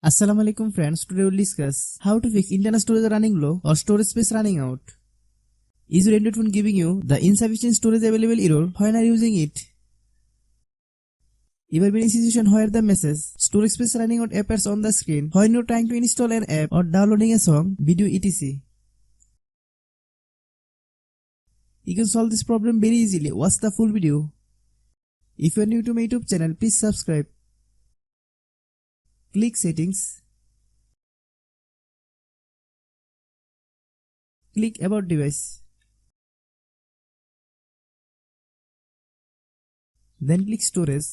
Assalamu alaikum friends, today we'll discuss how to fix internal storage running low or storage space running out. Is your Android phone giving you the insufficient storage available error when are using it? Ever been in a situation where the message storage space running out appears on the screen when you're trying to install an app or downloading a song, video etc. You can solve this problem very easily. Watch the full video. If you are new to my YouTube channel, please subscribe. Click Settings. Click About Device. Then click Storage.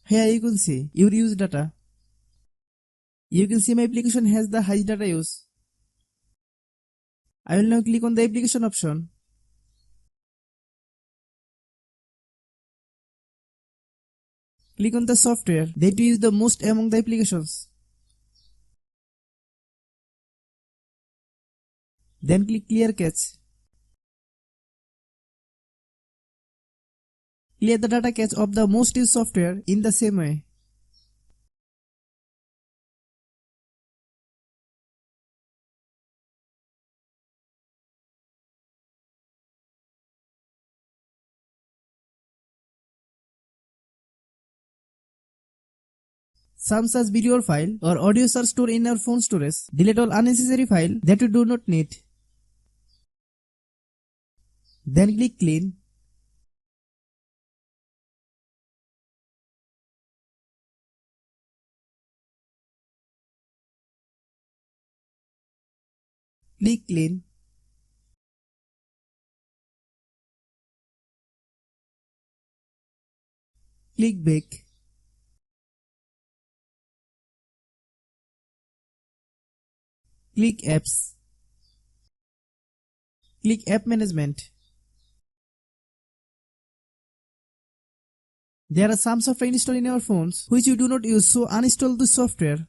Here you can see your use data. You can see my application has the highest data use. I will now click on the application option. Click on the software that you use the most among the applications. Then click Clear Cache. Clear the data cache of the most used software in the same way. Some such video file or audio are stored in our phone storage. Delete all unnecessary file that you do not need. Then click Clean. Click Clean. Click Back. Click Apps. Click App Management. There are some software installed in our phones which you do not use, so uninstall this software.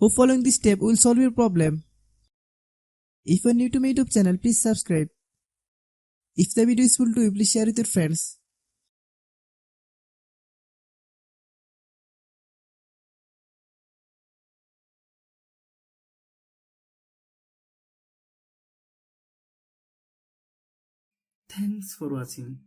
Hope following this step will solve your problem. If you are new to my YouTube channel, please subscribe. If the video is useful to you, please share with your friends. Thanks for watching.